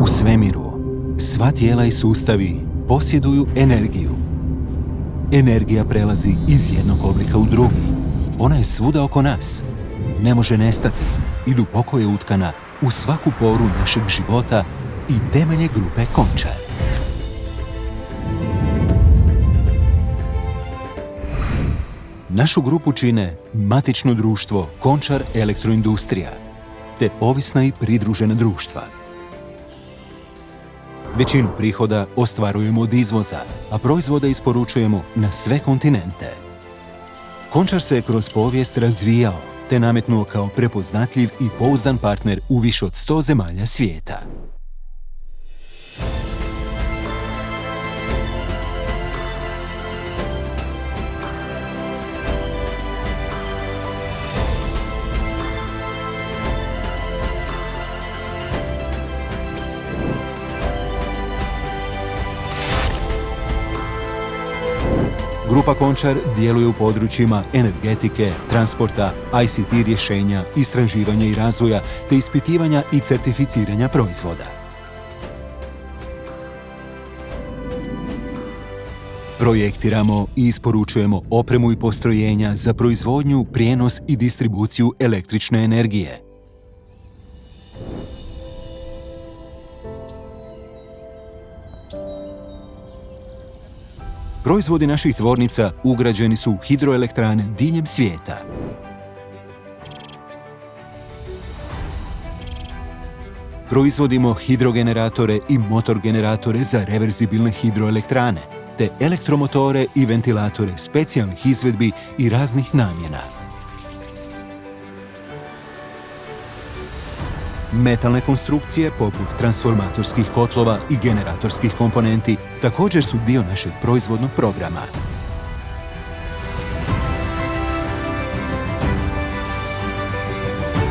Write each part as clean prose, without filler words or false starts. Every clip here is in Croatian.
U svemiru sva tijela i sustavi posjeduju energiju. Energija prelazi iz jednog oblika u drugi. Ona je svuda oko nas. Ne može nestati i duboko je utkana u svaku poru našeg života i temelje grupe Končar. Našu grupu čine matično društvo Končar Elektroindustrija te ovisna i pridružena društva. Većinu prihoda ostvarujemo od izvoza, a proizvode isporučujemo na sve kontinente. Končar se kroz povijest razvijao te nametnuo kao prepoznatljiv i pouzdan partner u više od 100 zemalja svijeta. Grupa Končar djeluje u područjima energetike, transporta, ICT rješenja, istraživanja i razvoja te ispitivanja i certificiranja proizvoda. Projektiramo i isporučujemo opremu i postrojenja za proizvodnju, prijenos i distribuciju električne energije. Proizvodi naših tvornica ugrađeni su u hidroelektrane diljem svijeta. Proizvodimo hidrogeneratore i motor generatore za reverzibilne hidroelektrane, te elektromotore i ventilatore specijalnih izvedbi i raznih namjena. Metalne konstrukcije, poput transformatorskih kotlova i generatorskih komponenti, također su dio našeg proizvodnog programa.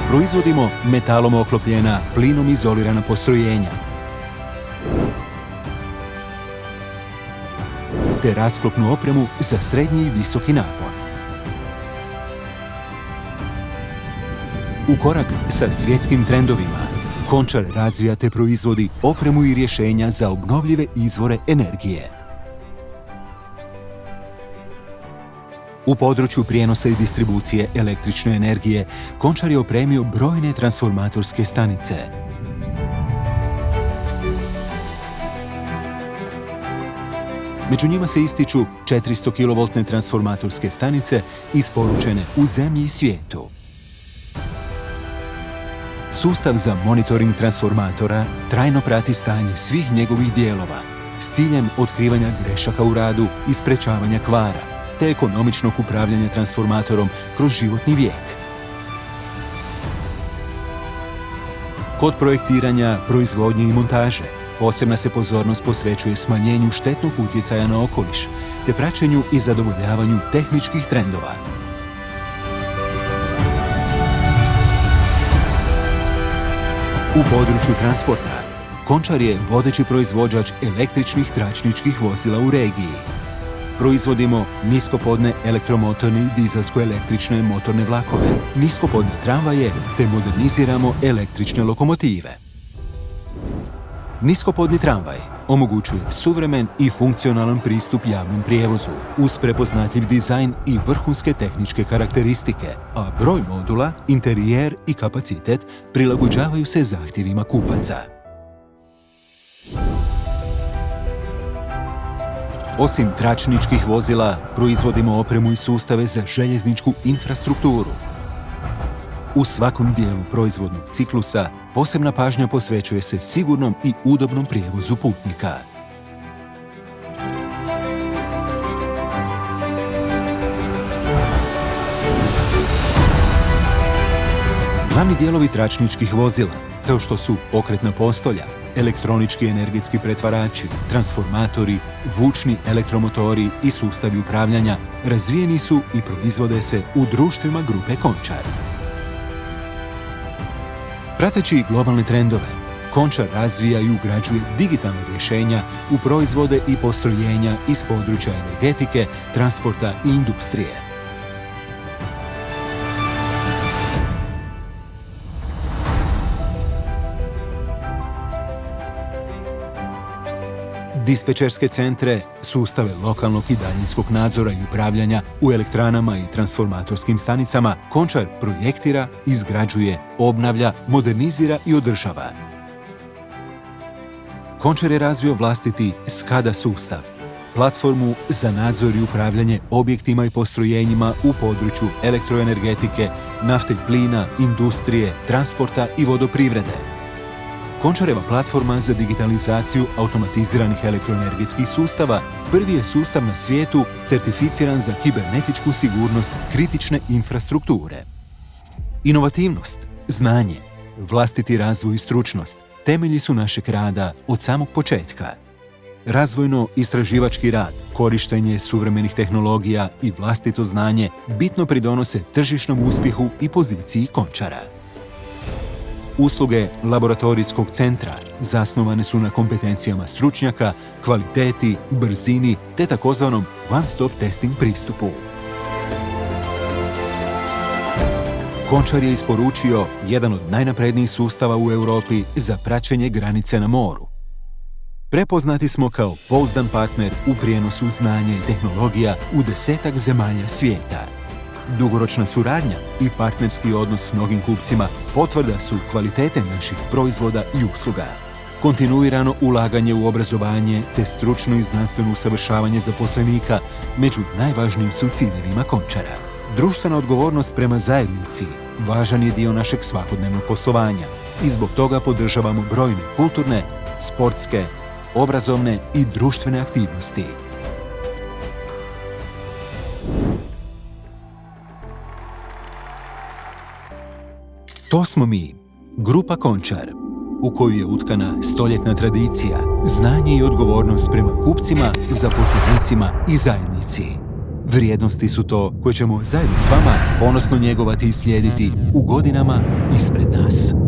Proizvodimo metalom oklopljena, plinom izolirana postrojenja, te rasklopnu opremu za srednji i visoki napon. U korak sa svjetskim trendovima, Končar razvija te proizvodi opremu i rješenja za obnovljive izvore energije. U području prijenosa i distribucije električne energije, Končar je opremio brojne transformatorske stanice. Među njima se ističu 400 kV transformatorske stanice isporučene u zemlji i svijetu. Sustav za monitoring transformatora trajno prati stanje svih njegovih dijelova s ciljem otkrivanja grešaka u radu i sprečavanja kvara, te ekonomičnog upravljanja transformatorom kroz životni vijek. Kod projektiranja, proizvodnje i montaže posebna se pozornost posvećuje smanjenju štetnog utjecaja na okoliš te praćenju i zadovoljavanju tehničkih trendova. U području transporta, Končar je vodeći proizvođač električnih tračničkih vozila u regiji. Proizvodimo niskopodne elektromotorne i dizelsko-električne motorne vlakove, niskopodne tramvaje te moderniziramo električne lokomotive. Niskopodni tramvaj omogućuje suvremen i funkcionalan pristup javnom prijevozu uz prepoznatljiv dizajn i vrhunske tehničke karakteristike, a broj modula, interijer i kapacitet prilagođavaju se zahtjevima kupaca. Osim tračničkih vozila, proizvodimo opremu i sustave za željezničku infrastrukturu. U svakom dijelu proizvodnog ciklusa posebna pažnja posvećuje se sigurnom i udobnom prijevozu putnika. Glavni dijelovi tračničkih vozila, kao što su pokretna postolja, elektronički energetski pretvarači, transformatori, vučni elektromotori i sustavi upravljanja, razvijeni su i proizvode se u društvima grupe Končar. Prateći globalne trendove, Končar razvija i ugrađuje digitalne rješenja u proizvode i postrojenja iz područja energetike, transporta i industrije. dispečerske centre, sustave lokalnog i daljinskog nadzora i upravljanja u elektranama i transformatorskim stanicama, Končar projektira, izgrađuje, obnavlja, modernizira i održava. Končar je razvio vlastiti SCADA sustav, platformu za nadzor i upravljanje objektima i postrojenjima u području elektroenergetike, nafte i plina, industrije, transporta i vodoprivrede. Končareva platforma za digitalizaciju automatiziranih elektroenergetskih sustava prvi je sustav na svijetu certificiran za kibernetičku sigurnost kritične infrastrukture. Inovativnost, znanje, vlastiti razvoj i stručnost temelji su našeg rada od samog početka. Razvojno-istraživački rad, korištenje suvremenih tehnologija i vlastito znanje bitno pridonose tržišnom uspjehu i poziciji Končara. Usluge laboratorijskog centra zasnovane su na kompetencijama stručnjaka, kvaliteti, brzini te takozvanom one-stop testing pristupu. Končar je isporučio jedan od najnaprednijih sustava u Europi za praćenje granice na moru. Prepoznati smo kao pouzdan partner u prijenosu znanja i tehnologija u 10-ak zemalja svijeta. Dugoročna suradnja i partnerski odnos s mnogim kupcima potvrda su kvalitete naših proizvoda i usluga. Kontinuirano ulaganje u obrazovanje te stručno i znanstveno usavršavanje zaposlenika među najvažnijim su ciljevima Končara. Društvena odgovornost prema zajednici važan je dio našeg svakodnevnog poslovanja i zbog toga podržavamo brojne kulturne, sportske, obrazovne i društvene aktivnosti. To smo mi, grupa Končar, u koju je utkana stoljetna tradicija, znanje i odgovornost prema kupcima, zaposlenicima i zajednici. Vrijednosti su to koje ćemo zajedno s vama ponosno njegovati i slijediti u godinama ispred nas.